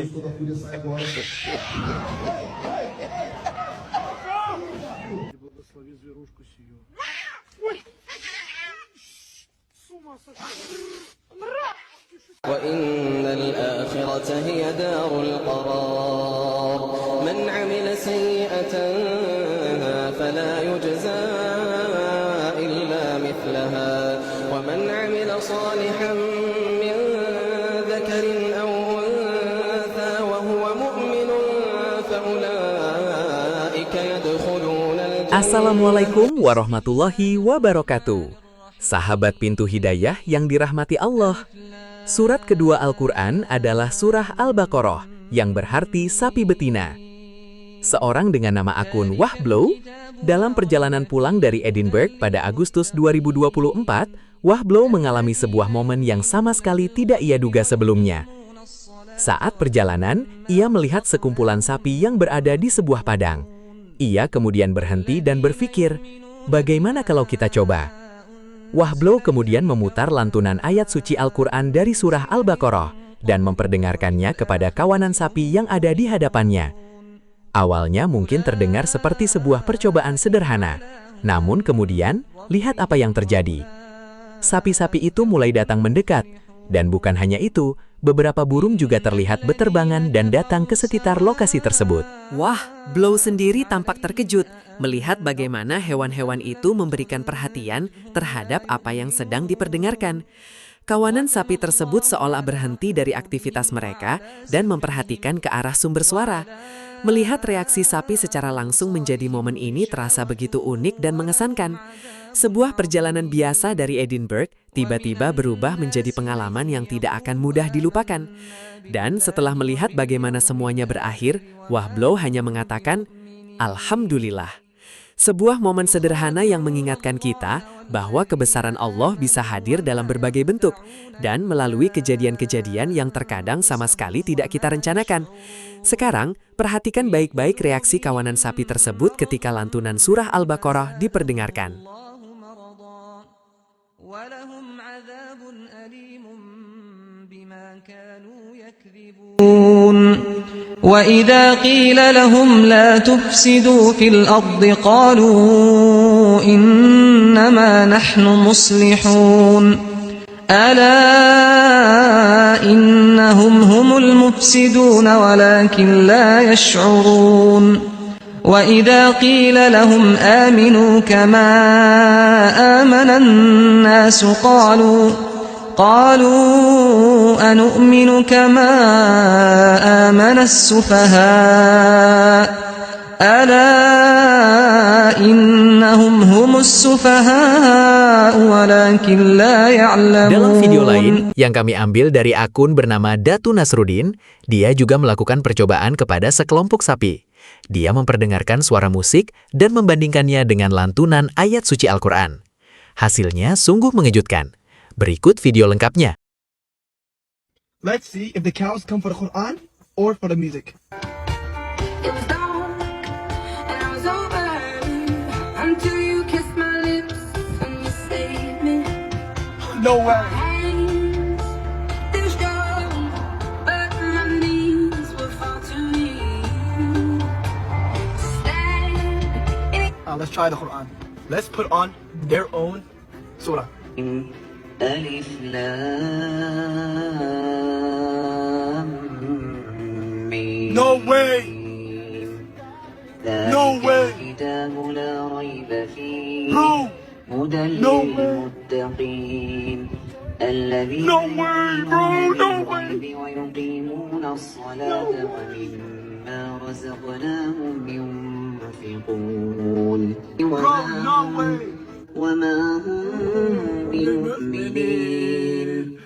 filha sai agora. Благослови зверушку сию. وإن الآخرة هي دار القرار من عمل سيئة فلا يجزى إلا مثلها ومن عمل صالحا من ذكر أو أنثى وهو مؤمن فأولئك يدخلون الجنة. Assalamualaikum warahmatullahi wabarakatuh. Sahabat Pintu Hidayah yang dirahmati Allah. Surat kedua Al-Quran adalah surah Al-Baqarah yang berarti sapi betina. Seorang dengan nama akun Wahblow, dalam perjalanan pulang dari Edinburgh pada Agustus 2024, Wahblow mengalami sebuah momen yang sama sekali tidak ia duga sebelumnya. Saat perjalanan, ia melihat sekumpulan sapi yang berada di sebuah padang. Ia kemudian berhenti dan berpikir, bagaimana kalau kita coba? Wahblow kemudian memutar lantunan ayat suci Al-Quran dari surah Al-Baqarah dan memperdengarkannya kepada kawanan sapi yang ada di hadapannya. Awalnya mungkin terdengar seperti sebuah percobaan sederhana, namun kemudian, lihat apa yang terjadi. Sapi-sapi itu mulai datang mendekat, dan bukan hanya itu, beberapa burung juga terlihat beterbangan dan datang ke sekitar lokasi tersebut. Wah, Blow sendiri tampak terkejut melihat bagaimana hewan-hewan itu memberikan perhatian terhadap apa yang sedang diperdengarkan. Kawanan sapi tersebut seolah berhenti dari aktivitas mereka dan memperhatikan ke arah sumber suara. Melihat reaksi sapi secara langsung menjadi momen ini terasa begitu unik dan mengesankan. Sebuah perjalanan biasa dari Edinburgh tiba-tiba berubah menjadi pengalaman yang tidak akan mudah dilupakan. Dan setelah melihat bagaimana semuanya berakhir, Wahblow hanya mengatakan, Alhamdulillah. Sebuah momen sederhana yang mengingatkan kita bahwa kebesaran Allah bisa hadir dalam berbagai bentuk dan melalui kejadian-kejadian yang terkadang sama sekali tidak kita rencanakan. Sekarang, perhatikan baik-baik reaksi kawanan sapi tersebut ketika lantunan surah Al-Baqarah diperdengarkan. وَإِذَا قِيلَ لَهُمْ لَا تُفْسِدُوا فِي الْأَرْضِ قَالُوا إِنَّمَا نَحْنُ مُصْلِحُونَ أَلَا إِنَّهُمْ هُمُ الْمُفْسِدُونَ وَلَكِنْ لَا يَشْعُرُونَ وَإِذَا قِيلَ لَهُمْ آمِنُوا كَمَا آمَنَ النَّاسُ قالوا أنؤمن كما آمن السفهاء ألا إنهم هم السفهاء ولكن لا يعلمون. Dalam video lain yang kami ambil dari akun bernama Datu Nasruddin, dia juga melakukan percobaan kepada sekelompok sapi. Dia memperdengarkan suara musik dan membandingkannya dengan lantunan ayat suci Al-Quran. Hasilnya sungguh mengejutkan. Berikut video lengkapnya. Let's see if the cows come for the Quran or for the music. It was dark and I was over until you kissed my lips and you saved me. No way. Hands, they were strong, but my knees were far too weak to stand. Let's try the Quran. Let's put on their own surah. ألف لام ميم. No way. No way. الكتاب لا ريب فيه Bro. هدى No way. للمتقين الذين No way, bro. No way. ويقيمون الصلاة ومما رزقناهم ينفقون Bro, no way. وما هم بمؤمنين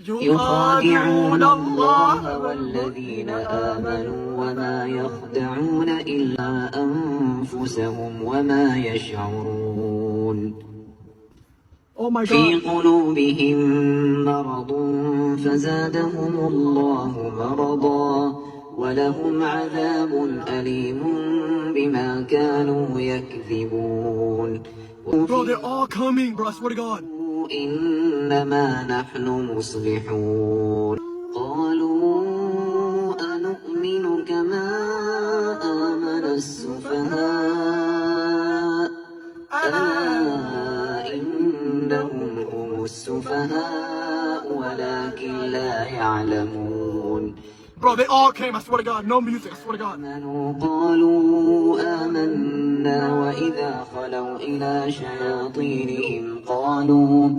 يخادعون الله والذين آمنوا وما يخدعون إلا أنفسهم وما يشعرون Oh my في God. قلوبهم مرض فزادهم الله مرضا ولهم عذاب أليم بما كانوا يكذبون. Bro, they're all coming, bro. I swear to God. إنما نحن مصلحون قالوا يعلمون Bro, they all came, I swear to God. No music, I swear to God. قالوا آمنا وإذا خلوا إلى شياطينهم قالوا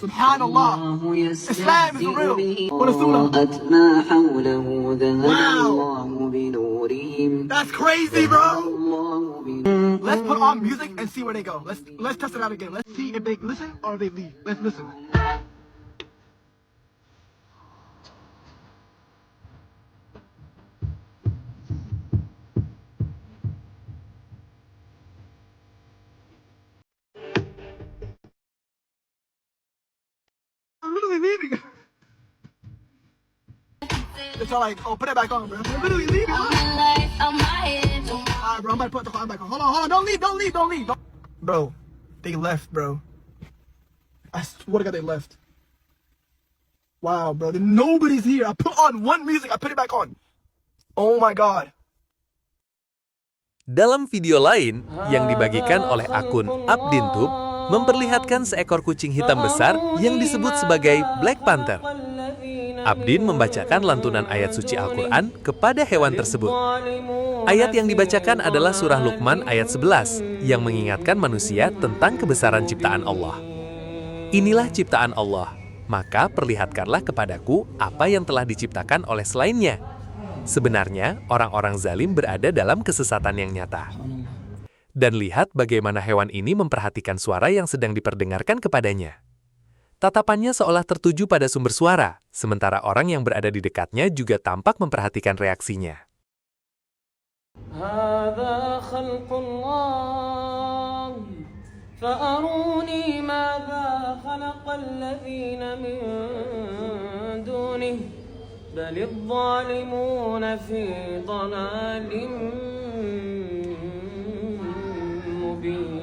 Subhanallah. الله Islam is يستهزئ real. بهم What a surah. ما حوله ذهب Wow. الله بنورهم That's crazy, bro. الله بنورهم Let's put on music and see where they go. Let's test it out again. Let's see if they listen or they leave. Let's listen. I'm literally leaving. It's all like, oh, put it back on, bro. I'm literally leaving. Alright, bro, I'm about to put the Quran back on. Hold on. Don't leave. Bro, they left, bro. I swear to God, they left. Wow, bro, nobody's here. I put on one music, I put it back on. Oh my God. Dalam video lain yang dibagikan oleh akun Abdintub, memperlihatkan seekor kucing hitam besar yang disebut sebagai Black Panther. Abdin membacakan lantunan ayat suci Al-Quran kepada hewan tersebut. Ayat yang dibacakan adalah surah Luqman ayat 11 yang mengingatkan manusia tentang kebesaran ciptaan Allah. Inilah ciptaan Allah, maka perlihatkanlah kepadaku apa yang telah diciptakan oleh selainnya. Sebenarnya, orang-orang zalim berada dalam kesesatan yang nyata. Dan lihat bagaimana hewan ini memperhatikan suara yang sedang diperdengarkan kepadanya. Tatapannya seolah tertuju pada sumber suara, sementara orang yang berada di dekatnya juga tampak memperhatikan reaksinya. هذا خلق الله فأروني ماذا خلق الذين من دونه بل الظالمون في ضلال مبين.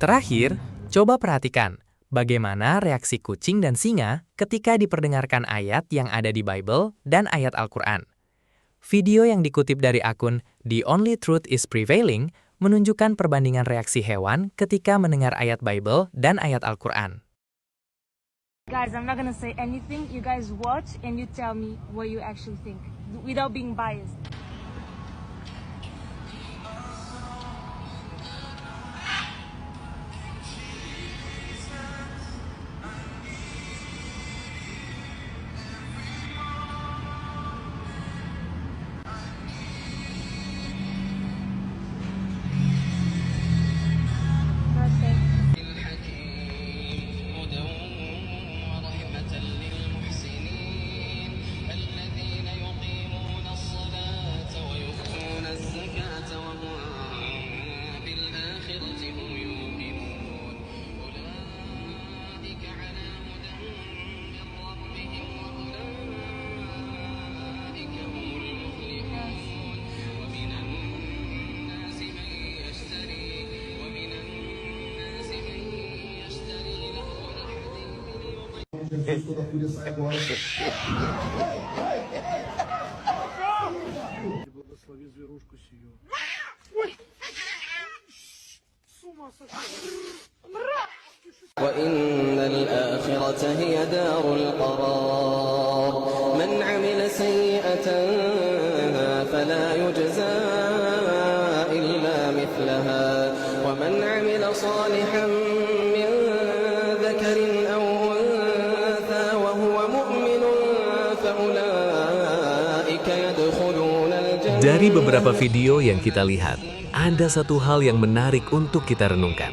Terakhir, coba perhatikan bagaimana reaksi kucing dan singa ketika diperdengarkan ayat yang ada di Bible dan ayat Al-Quran. Video yang dikutip dari akun The Only Truth is Prevailing menunjukkan perbandingan reaksi hewan ketika mendengar ayat Bible dan ayat Al-Quran. Guys, I'm not gonna say anything. You guys watch and you tell me what you actually think without being biased. وإن الآخرة هي دار القرار من عمل سيئة فلا يجزى إلا مثلها ومن عمل صالحا من ذكر أو أنثى وهو مؤمن فأولئك يدخلون الجنة. Dari beberapa video yang kita lihat, ada satu hal yang menarik untuk kita renungkan.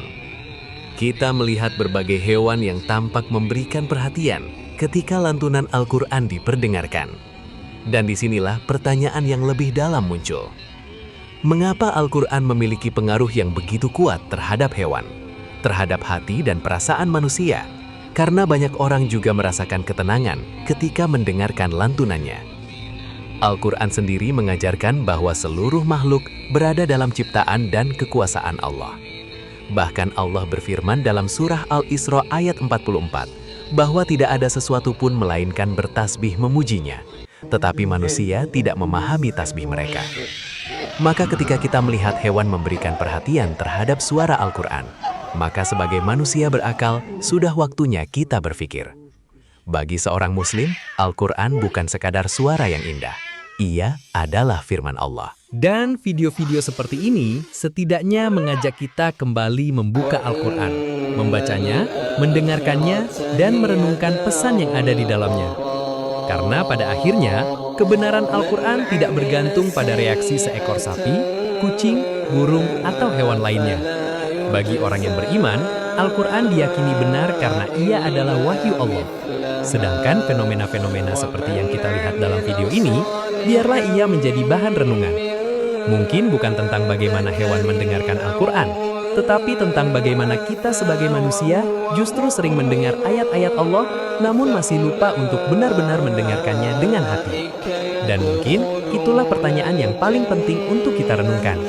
Kita melihat berbagai hewan yang tampak memberikan perhatian ketika lantunan Al-Quran diperdengarkan. Dan disinilah pertanyaan yang lebih dalam muncul. Mengapa Al-Quran memiliki pengaruh yang begitu kuat terhadap hewan, terhadap hati dan perasaan manusia? Karena banyak orang juga merasakan ketenangan ketika mendengarkan lantunannya. Al-Quran sendiri mengajarkan bahwa seluruh makhluk berada dalam ciptaan dan kekuasaan Allah. Bahkan Allah berfirman dalam surah Al-Isra ayat 44, bahwa tidak ada sesuatu pun melainkan bertasbih memujinya, tetapi manusia tidak memahami tasbih mereka. Maka ketika kita melihat hewan memberikan perhatian terhadap suara Al-Quran, maka sebagai manusia berakal, sudah waktunya kita berpikir. Bagi seorang muslim, Al-Quran bukan sekadar suara yang indah. Ia adalah firman Allah. Dan video-video seperti ini setidaknya mengajak kita kembali membuka Al-Quran, membacanya, mendengarkannya, dan merenungkan pesan yang ada di dalamnya. Karena pada akhirnya, kebenaran Al-Quran tidak bergantung pada reaksi seekor sapi, kucing, burung, atau hewan lainnya. Bagi orang yang beriman, Al-Quran diyakini benar karena ia adalah wahyu Allah. Sedangkan fenomena-fenomena seperti yang kita lihat dalam video ini, biarlah ia menjadi bahan renungan. Mungkin bukan tentang bagaimana hewan mendengarkan Al-Quran, tetapi tentang bagaimana kita sebagai manusia justru sering mendengar ayat-ayat Allah, namun masih lupa untuk benar-benar mendengarkannya dengan hati. Dan mungkin itulah pertanyaan yang paling penting untuk kita renungkan.